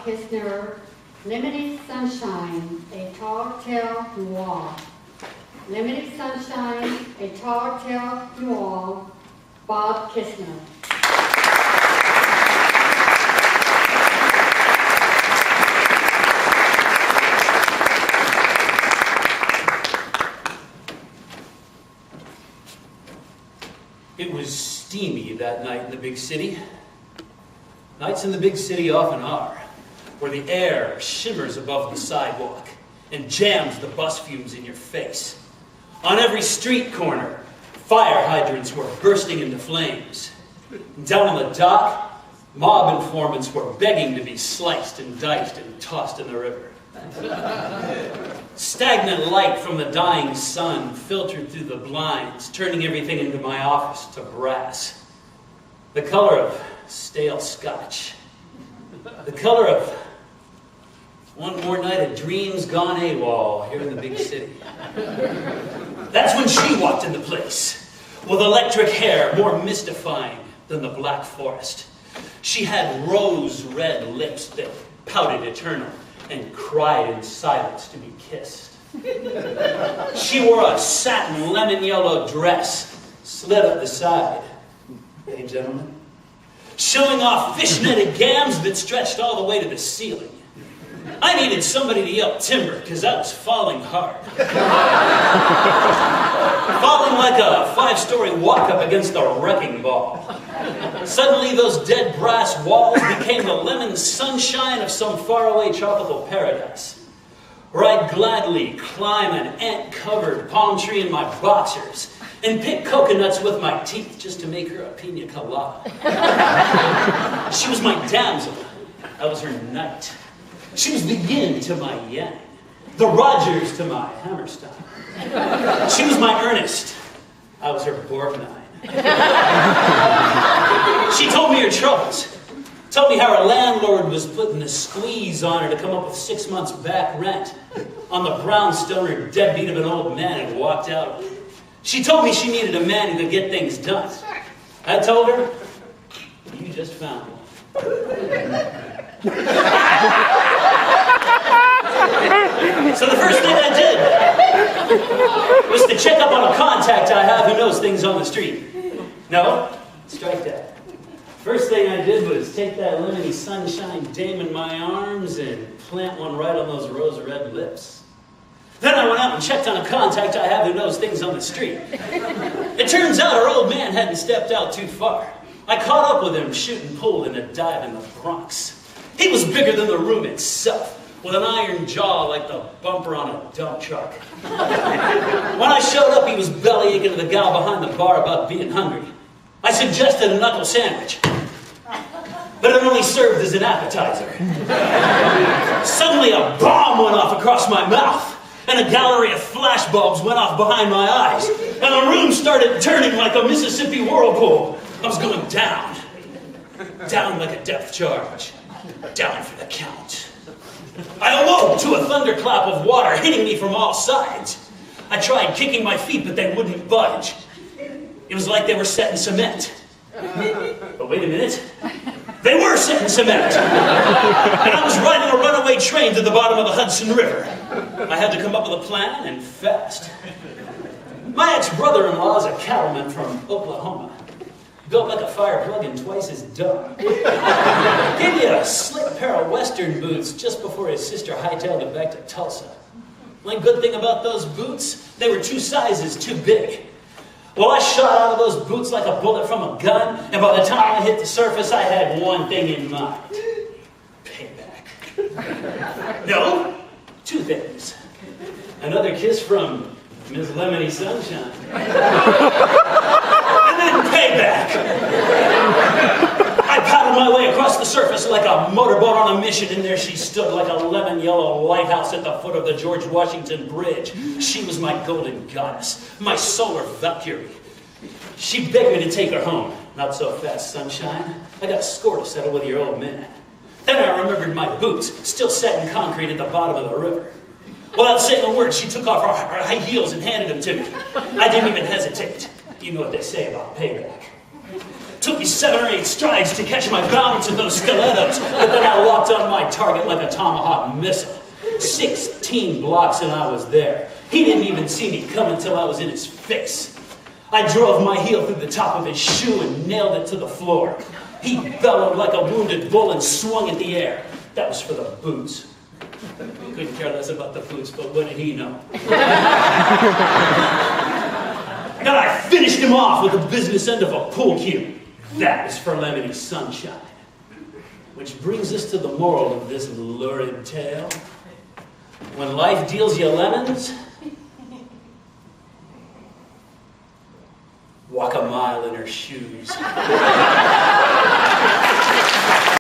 Kistner, Lemony Sunshine, A Tall Tale Noir. Lemony Sunshine, A Tall Tale Noir, Bob Kistner. It was steamy that night in the big city. Nights in the big city often are, where the air shimmers above the sidewalk and jams the bus fumes in your face. On every street corner, fire hydrants were bursting into flames. Down on the dock, mob informants were begging to be sliced and diced and tossed in the river. Stagnant light from the dying sun filtered through the blinds, turning everything into my office to brass. The color of stale scotch. The color of one more night of dreams gone AWOL here in the big city. That's when she walked into place, with electric hair more mystifying than the Black Forest. She had rose-red lips that pouted eternal and cried in silence to be kissed. She wore a satin lemon-yellow dress, slid up the side. Hey, gentlemen. Showing off fish-netted gams that stretched all the way to the ceiling. I needed somebody to yell timber, because I was falling hard. Falling like a 5-story walk-up against a wrecking ball. Suddenly, those dead brass walls became the lemon sunshine of some faraway tropical paradise, where I'd gladly climb an ant-covered palm tree in my boxers and pick coconuts with my teeth just to make her a pina colada. She was my damsel. I was her knight. She was the yin to my yang, the Rogers to my Hammerstein. She was my Ernest. I was her Borgnine. She told me her troubles. Told me how her landlord was putting a squeeze on her to come up with 6 months back rent on the brownstone her deadbeat of an old man had walked out. She told me she needed a man who could get things done. I told her, you just found one. So the first thing I did was to check up on a contact I have who knows things on the street. No, strike that. First thing I did was take that Lemony Sunshine dame in my arms and plant one right on those rose-red lips. Then I went out and checked on a contact I have who knows things on the street. It turns out our old man hadn't stepped out too far. I caught up with him shooting pool in a dive in the Bronx. He was bigger than the room itself, with an iron jaw like the bumper on a dump truck. When I showed up, he was belly aching to the gal behind the bar about being hungry. I suggested a knuckle sandwich, but it only served as an appetizer. Suddenly a bomb went off across my mouth, and a gallery of flashbulbs went off behind my eyes, and the room started turning like a Mississippi whirlpool. I was going down. Down like a depth charge. Down for the count. I awoke to a thunderclap of water hitting me from all sides. I tried kicking my feet, but they wouldn't budge. It was like they were set in cement. But wait a minute. They were set in cement. And I was riding a runaway train to the bottom of the Hudson River. I had to come up with a plan, and fast. My ex-brother-in-law is a cattleman from Oklahoma. Built like a fire plug and twice as dumb. Gave you a slick pair of Western boots just before his sister hightailed it back to Tulsa. One good thing about those boots, they were 2 sizes too big. Well, I shot out of those boots like a bullet from a gun, and by the time I hit the surface, I had one thing in mind. Payback. No, 2 things. Another kiss from Miss Lemony Sunshine. And then payback. I paddled my way across the surface like a motorboat on a mission, and there she stood like a lemon-yellow lighthouse at the foot of the George Washington Bridge. She was my golden goddess, my solar Valkyrie. She begged me to take her home. Not so fast, sunshine. I got a score to settle with your old man. Then I remembered my boots, still set in concrete at the bottom of the river. Without saying a word, she took off her high heels and handed them to me. I didn't even hesitate. You know what they say about payback. Took me 7 or 8 strides to catch my balance in those stilettos, but then I locked on my target like a tomahawk missile. 16 blocks and I was there. He didn't even see me come until I was in his face. I drove my heel through the top of his shoe and nailed it to the floor. He bellowed like a wounded bull and swung in the air. That was for the boots. Couldn't care less about the boots, but what did he know? Then I finished him off with the business end of a pool cue. That is for Lemony Sunshine. Which brings us to the moral of this lurid tale. When life deals you lemons, walk a mile in her shoes.